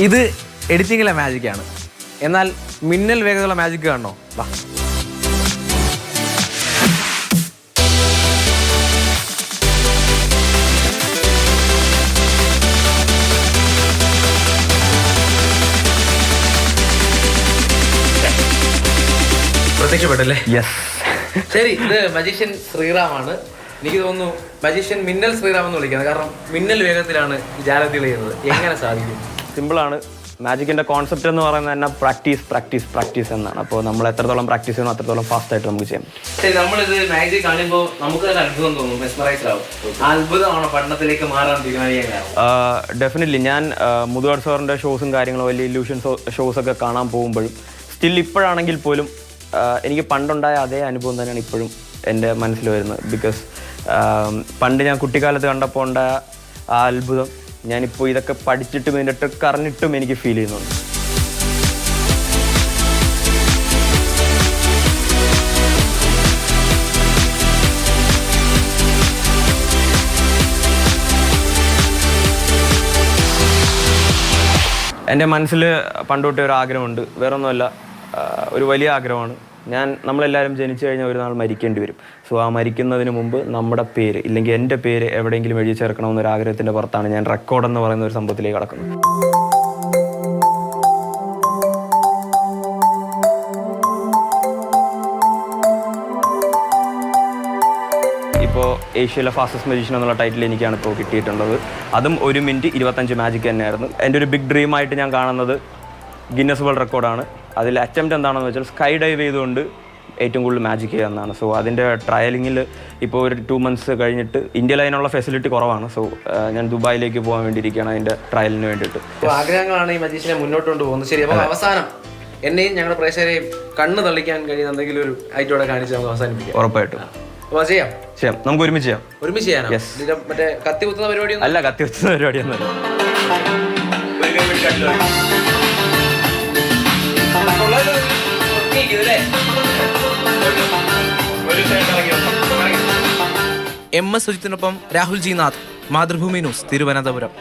ഇത് എഡിറ്റിങ്ങിലെ മാജിക്കാണ്. എന്നാൽ മിന്നൽ വേഗതയുള്ള മാജിക് കാണണോ? വാ. പ്രത്യക്ഷപ്പെട്ടല്ലേ? യെസ്. ശരി, ഇത് മജീഷ്യൻ ശ്രീറാമാണ്. എനിക്ക് തോന്നുന്നു മജീഷ്യൻ മിന്നൽ ശ്രീറാം എന്ന് വിളിക്കുന്നത്. കാരണം മിന്നൽ വേഗത്തിലാണ് ജാലത്തിൽ ചെയ്യുന്നത്. എങ്ങനെ സാധിക്കും? സിമ്പിളാണ്. മാജിക്കിൻ്റെ കോൺസെപ്റ്റ് എന്ന് പറയുന്നത് തന്നെ പ്രാക്ടീസ് പ്രാക്ടീസ് പ്രാക്ടീസ് എന്നാണ്. അപ്പോൾ നമ്മൾ എത്രത്തോളം പ്രാക്ടീസ് ചെയ്യണം അത്രത്തോളം ഫാസ്റ്റായിട്ട് നമുക്ക് ചെയ്യാം. ശരി, നമ്മളിത് മാജിക് കാണുമ്പോൾ നമുക്ക് തന്നെ അത്ഭുതം തോന്നും, മെസ്മറൈസ്ഡ് ആവും. അത്ഭുതമാണോ പഠനത്തിലേക്ക് മാറാൻ തീരുമാനിക്കാൻ? ഡെഫിനറ്റ്ലി. ഞാൻ മുതുകാട് സാറിൻ്റെ ഷോസും കാര്യങ്ങളും വലിയ ഇല്യൂഷൻ ഷോസൊക്കെ കാണാൻ പോകുമ്പോഴും സ്റ്റിൽ ഇപ്പോഴാണെങ്കിൽ പോലും എനിക്ക് പണ്ടുണ്ടായ അതേ അനുഭവം തന്നെയാണ് ഇപ്പോഴും എൻ്റെ മനസ്സിൽ വരുന്നത്. ബിക്കോസ് പണ്ട് ഞാൻ കുട്ടിക്കാലത്ത് കണ്ടപ്പോൾ ഉണ്ടായ ആ അത്ഭുതം ഞാനിപ്പോൾ ഇതൊക്കെ പഠിച്ചിട്ടും ഇതിൻ്റെ ട്രിക്ക് അറിഞ്ഞിട്ടും എനിക്ക് ഫീൽ ചെയ്യുന്നുണ്ട്. എൻ്റെ മനസ്സിൽ പണ്ടുതൊട്ടേ ഒരു ആഗ്രഹമുണ്ട്. വേറൊന്നുമല്ല, ഒരു വലിയ ആഗ്രഹമാണ്. നമ്മളെല്ലാവരും ജനിച്ചു കഴിഞ്ഞാൽ ഒരു നാൾ മരിക്കേണ്ടി വരും. സോ ആ മരിക്കുന്നതിന് മുമ്പ് നമ്മുടെ പേര് ഇല്ലെങ്കിൽ എൻ്റെ പേര് എവിടെയെങ്കിലും എഴുതി ചേർക്കണമെന്നൊരു ആഗ്രഹത്തിൻ്റെ പുറത്താണ് ഞാൻ റെക്കോർഡ് എന്ന് പറയുന്ന ഒരു സംഭവത്തിലേക്ക് കടക്കുന്നത്. ഇപ്പോൾ ഏഷ്യയിലെ ഫാസ്റ്റസ്റ്റ് മജീഷ്യൻ എന്നുള്ള ടൈറ്റിൽ എനിക്കാണ് ഇപ്പോൾ കിട്ടിയിട്ടുള്ളത്. അതും 1 മിനിറ്റ് 25 മാജിക് തന്നെയായിരുന്നു. എൻ്റെ ഒരു ബിഗ് ഡ്രീമായിട്ട് ഞാൻ കാണുന്നത് ഗിന്നസ് വേൾഡ് റെക്കോർഡാണ്. അതിൽ അറ്റംപ്റ്റ് എന്താണെന്ന് വെച്ചാൽ സ്കൈ ഡൈവ് ചെയ്തുകൊണ്ട് ഏറ്റവും കൂടുതൽ മാജിക് ചെയ്യുക എന്നാണ്. സോ അതിൻ്റെ ട്രയലിങ്ങിൽ ഇപ്പോൾ ഒരു 2 months കഴിഞ്ഞിട്ട് ഇന്ത്യയിൽ അതിനുള്ള ഫെസിലിറ്റി കുറവാണ്. സോ ഞാൻ ദുബായിലേക്ക് പോകാൻ വേണ്ടിയിരിക്കുകയാണ് അതിൻ്റെ ട്രയലിന് വേണ്ടിയിട്ട്. ആഗ്രഹങ്ങളാണ് ഈ മജീഷ്യനെ മുന്നോട്ട് കൊണ്ടുപോകുന്നത്. ശരി, അപ്പോൾ അവസാനം എന്നെയും ഞങ്ങളുടെ പ്രേക്ഷകരെയും കണ്ണ് തള്ളിക്കാൻ കഴിയുന്ന എന്തെങ്കിലും ഒരു ഐറ്റോടെ കാണിച്ച് നമുക്ക് അവസാനിപ്പിക്കാം. ഉറപ്പായിട്ടും ചെയ്യാം. നമുക്ക് ഒരുമിച്ച് ചെയ്യാം. ഒരുമിച്ച് ചെയ്യാം. മറ്റേ കത്തി കുത്തുന്ന പരിപാടി അല്ല, കത്തി കുത്തുന്ന പരിപാടിയൊന്നുമല്ല. MS സുജിത്തിനൊപ്പം രാഹുൽ ജി നാഥ്, മാതൃഭൂമി ന്യൂസ്, തിരുവനന്തപുരം.